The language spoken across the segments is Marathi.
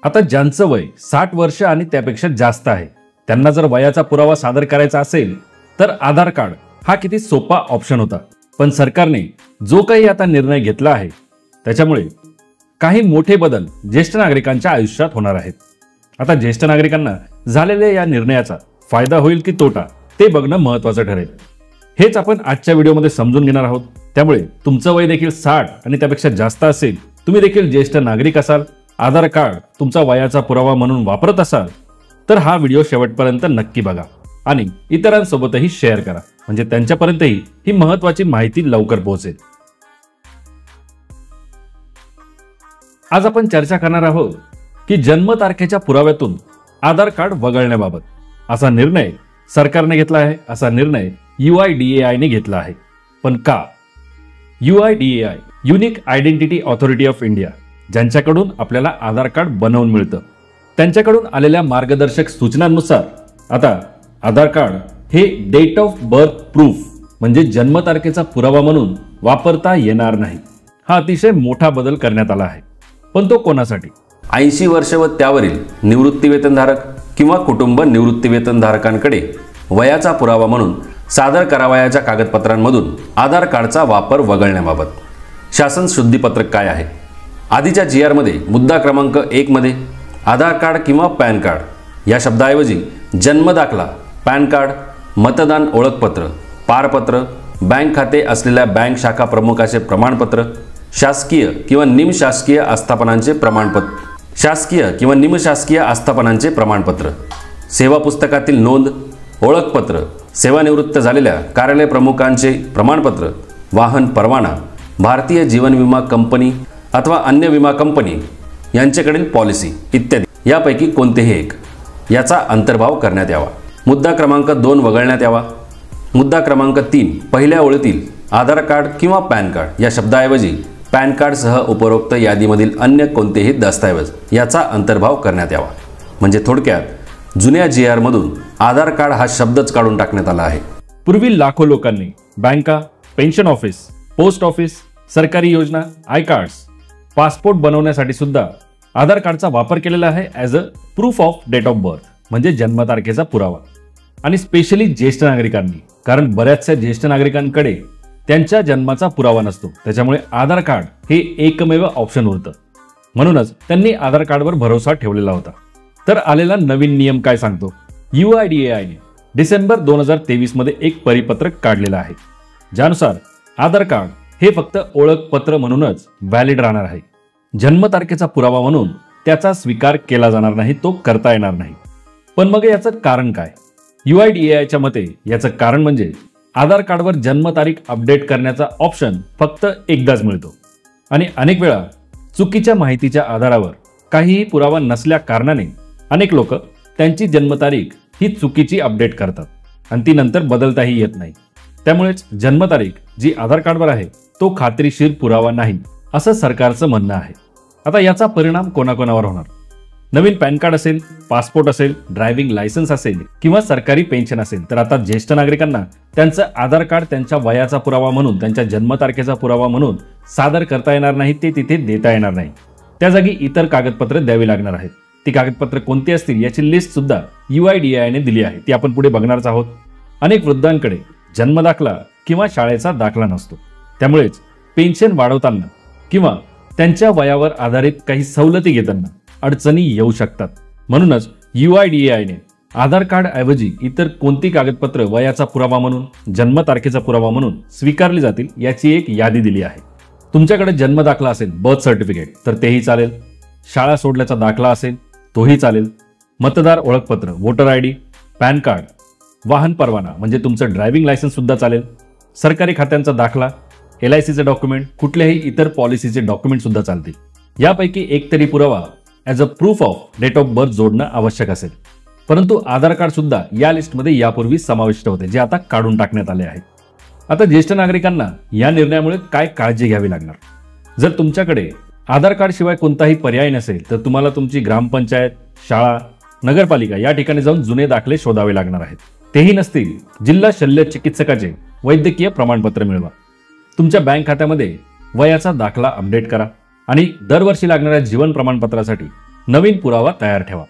आता ज्यांचं वय 60 वर्ष आणि त्यापेक्षा जास्त आहे त्यांना जर वयाचा पुरावा सादर करायचा असेल तर आधार कार्ड हा किती सोपा ऑप्शन होता। पण सरकारने जो काही आता निर्णय घेतला आहे त्याच्यामुळे काही मोठे बदल ज्येष्ठ नागरिकांच्या आयुष्यात होणार आहेत। आता ज्येष्ठ नागरिकांना झालेल्या या निर्णयाचा फायदा होईल की तोटा ते बघणं महत्त्वाचं ठरेल। हेच आपण आजच्या व्हिडिओमध्ये समजून घेणार आहोत। त्यामुळे तुमचं वय देखील 60 आणि त्यापेक्षा जास्त असेल, तुम्ही देखील ज्येष्ठ नागरिक असाल, आधार कार्ड तुमचा वयाचा पुरावा म्हणून वापरत असाल तर हा व्हिडिओ शेवटपर्यंत नक्की बघा आणि इतरांसोबतही शेअर करा, म्हणजे त्यांच्यापर्यंतही ही महत्त्वाची माहिती लवकर पोहोचेल। आज आपण चर्चा करणार आहोत की जन्मतारखेच्या पुराव्यातून आधार कार्ड वगळण्याबाबत। असा निर्णय सरकारने घेतला आहे, असा निर्णय UIDAI ने घेतला आहे। पण का? UIDAI unique identity authority of India ज्यांच्याकडून आपल्याला आधार कार्ड बनवून मिळतं, त्यांच्याकडून आलेल्या मार्गदर्शक सूचनांनुसार आता आधार कार्ड हे डेट ऑफ बर्थ प्रूफ म्हणजे जन्मतारखेचा पुरावा म्हणून वापरता येणार नाही। हा अतिशय मोठा बदल करण्यात आला आहे। पण तो कोणासाठी? 80 वर्ष व त्यावरील निवृत्तीवेतनधारक किंवा कुटुंब निवृत्तीवेतनधारकांकडे वयाचा पुरावा म्हणून सादर करावयाच्या कागदपत्रांमधून आधार कार्डचा वापर वगळण्याबाबत शासन शुद्धीपत्रक काय आहे? आधीच्या GR मध्ये मुद्दा क्रमांक 1 मध्ये आधार कार्ड किंवा पॅन कार्ड या शब्दाऐवजी जन्मदाखला, पॅन कार्ड, मतदान ओळखपत्र, पारपत्र, बँक खाते असलेल्या बँक शाखा प्रमुखाचे प्रमाणपत्र, शासकीय किंवा निमशासकीय आस्थापनांचे प्रमाणपत्र, शासकीय किंवा निमशासकीय आस्थापनांचे प्रमाणपत्र, सेवा पुस्तकातील नोंद, ओळखपत्र, सेवानिवृत्त झालेल्या कार्यालय प्रमुखांचे प्रमाणपत्र, वाहन परवाना, भारतीय जीवन विमा कंपनी अथवा अन्य विमा कंपनी यांच्याकडील पॉलिसी इत्यादी यापैकी कोणतेही एक याचा अंतर्भाव करण्यात यावा। मुद्दा क्रमांक 2 वगळण्यात यावा। मुद्दा क्रमांक 3 पहिल्या ओळीतील आधार कार्ड किंवा पॅन कार्ड या शब्दाऐवजी पॅन कार्डसह उपरोक्त यादीमधील अन्य कोणतेही दस्तऐवज याचा अंतर्भाव करण्यात यावा। म्हणजे थोडक्यात जुन्या GR मधून आधार कार्ड हा शब्दच काढून टाकण्यात आला आहे। पूर्वी लाखो लोकांनी बँका, पेन्शन ऑफिस, पोस्ट ऑफिस, सरकारी योजना, आय कार्ड्स, पासपोर्ट बनवण्यासाठी सुद्धा आधार कार्डचा वापर केलेला आहे as a proof of date of birth म्हणजे जन्मतारखेचा पुरावा। आणि स्पेशली ज्येष्ठ नागरिकांनी, कारण बऱ्याचशा ज्येष्ठ नागरिकांकडे त्यांच्या जन्माचा पुरावा नसतो, त्याच्यामुळे आधार कार्ड हे एकमेव ऑप्शन होतं। म्हणूनच त्यांनी आधार कार्डवर भरोसा ठेवलेला होता। तर आलेला नवीन नियम काय सांगतो? UIDAI ने डिसेंबर 2023 मध्ये एक परिपत्रक काढलेलं आहे, ज्यानुसार आधार कार्ड हे फक्त ओळखपत्र म्हणूनच व्हॅलिड राहणार आहे। जन्मतारखेचा पुरावा म्हणून त्याचा स्वीकार केला जाणार नाही, तो करता येणार नाही। पण मग याचं कारण काय? UIDAI च्या मते याचं कारण म्हणजे आधार कार्डवर जन्मतारीख अपडेट करण्याचा ऑप्शन फक्त एकदाच मिळतो आणि अनेक वेळा चुकीच्या माहितीच्या आधारावर काहीही पुरावा नसल्या कारणाने अनेक लोक त्यांची जन्मतारीख ही चुकीची अपडेट करतात आणि ती नंतर बदलताही येत नाही। त्यामुळेच जन्मतारीख जी आधार कार्डवर आहे तो खात्रीशीर पुरावा नाही असं सरकारचं म्हणणं आहे। आता याचा परिणाम कोणाकोणावर होणार? नवीन पॅन कार्ड असेल, पासपोर्ट असेल, ड्रायव्हिंग लायसन्स असेल किंवा सरकारी पेन्शन असेल तर आता ज्येष्ठ नागरिकांना त्यांचं आधार कार्ड त्यांच्या वयाचा पुरावा म्हणून, त्यांच्या जन्मतारखेचा पुरावा म्हणून सादर करता येणार नाही, ते तिथे देता येणार नाही। त्या जागी इतर कागदपत्रे द्यावी लागणार आहेत। ती कागदपत्रे कोणती असतील याची लिस्ट सुद्धा UIDAI ने दिली आहे, ती आपण पुढे बघणारच आहोत। अनेक वृद्धांकडे जन्मदाखला किंवा शाळेचा दाखला नसतो, त्यामुळेच पेन्शन वाढवताना किंवा त्यांच्या वयावर आधारित काही सवलती घेताना अडचणी येऊ शकतात। म्हणूनच UIDAI ने आधार कार्ड ऐवजी इतर कोणती कागदपत्र वयाचा पुरावा म्हणून, जन्मतारखेचा पुरावा म्हणून स्वीकारली जातील याची एक यादी दिली आहे। तुमच्याकडे जन्मदाखला असेल, बर्थ सर्टिफिकेट, तर तेही चालेल। शाळा सोडल्याचा दाखला असेल तोही चालेल। मतदार ओळखपत्र, वोटर ID, पॅन कार्ड, वाहन परवाना म्हणजे तुमचं ड्रायव्हिंग लायसन्स सुद्धा चालेल। सरकारी खात्यांचा दाखला, LICचे डॉक्युमेंट, कुठल्याही इतर पॉलिसीचे डॉक्युमेंट सुद्धा चालतील। यापैकी एक तरी पुरावा as a proof of date of birth जोडणं आवश्यक असेल। परंतु आधार कार्ड सुद्धा या लिस्टमध्ये यापूर्वी समाविष्ट होते, जे आता काढून टाकण्यात आले आहे। आता ज्येष्ठ नागरिकांना या निर्णयामुळे काय काळजी घ्यावी लागणार? जर तुमच्याकडे आधार कार्ड शिवाय कोणताही पर्याय नसेल तर तुम्हाला तुमची ग्रामपंचायत, शाळा, नगरपालिका या ठिकाणी जाऊन जुने दाखले शोधावे लागणार आहेत। तेही नसतील, जिल्हा शल्य चिकित्सकाचे वैद्यकीय प्रमाणपत्र मिळवा। तुमच्या बँक खात्यामध्ये वयाचा दाखला अपडेट करा आणि दरवर्षी लागणाऱ्या जीवन प्रमाणपत्रासाठी नवीन पुरावा तयार ठेवा,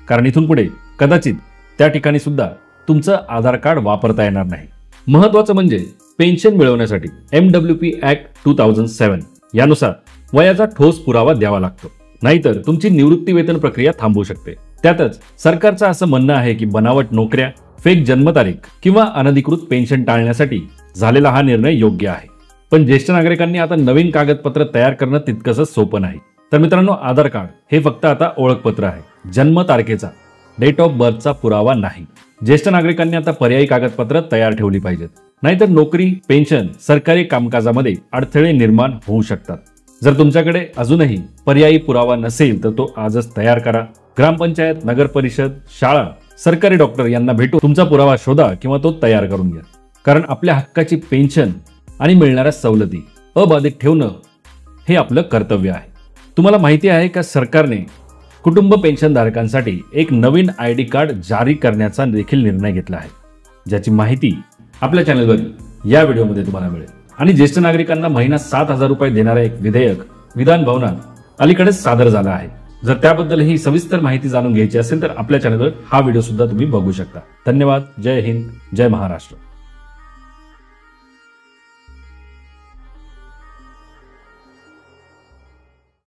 कारण इथून पुढे कदाचित त्या ठिकाणी सुद्धा तुमचं आधार कार्ड वापरता येणार नाही. महत्त्वाचं म्हणजे पेन्शन मिळवण्यासाठी MWP ऍक्ट 2007 यानुसार वयाचा ठोस पुरावा द्यावा लागतो, नाहीतर तुमची निवृत्ती वेतन प्रक्रिया थांबू शकते. त्यातच सरकारचं असं म्हणणं आहे की बनावट नोकऱ्या, फेक जन्मतारीख किंवा अनधिकृत पेन्शन टाळण्यासाठी झालेला हा निर्णय योग्य आहे. पण ज्येष्ठ नागरिकांनी आता नवीन कागदपत्र तयार करणं तितकंसं सोपं नाही. तर मित्रांनो, आधार कार्ड हे फक्त आता ओळखपत्र आहे, जन्मतारखेचा, डेट ऑफ बर्थचा पुरावा नाही. ज्येष्ठ नागरिकांनी आता पर्यायी कागदपत्र तयार ठेवली पाहिजेत, नाहीतर नोकरी, पेन्शन, सरकारी कामकाजामध्ये अडथळे निर्माण होऊ शकतात. जर तुमच्याकडे अजूनही पर्यायी पुरावा नसेल तर तो आजच तयार करा. ग्रामपंचायत, नगर परिषद, शाळा, सरकारी डॉक्टर यांना भेटून तुमचा पुरावा शोधा किंवा तो तयार करून घ्या. कारण आपल्या हक्काची पेन्शन आणि मिळणाऱ्या सवलती अबाधित ठेवणं हे आपलं कर्तव्य आहे. तुम्हाला माहिती आहे का, सरकारने कुटुंब पेन्शनधारकांसाठी एक नवीन ID कार्ड जारी करण्याचा देखील निर्णय घेतला आहे, ज्याची माहिती आपल्या चॅनलवर या व्हिडिओमध्ये तुम्हाला मिळेल. आणि ज्येष्ठ नागरिकांना महिना 7,000 रुपये देणारं एक विधेयक विधान भवनात अलीकडेच सादर झालं आहे. जर त्याबद्दल ही सविस्तर माहिती जाणून घ्यायची असेल तर आपल्या चॅनलवर हा व्हिडिओ सुद्धा तुम्ही बघू शकता. धन्यवाद. जय हिंद, जय महाराष्ट्र.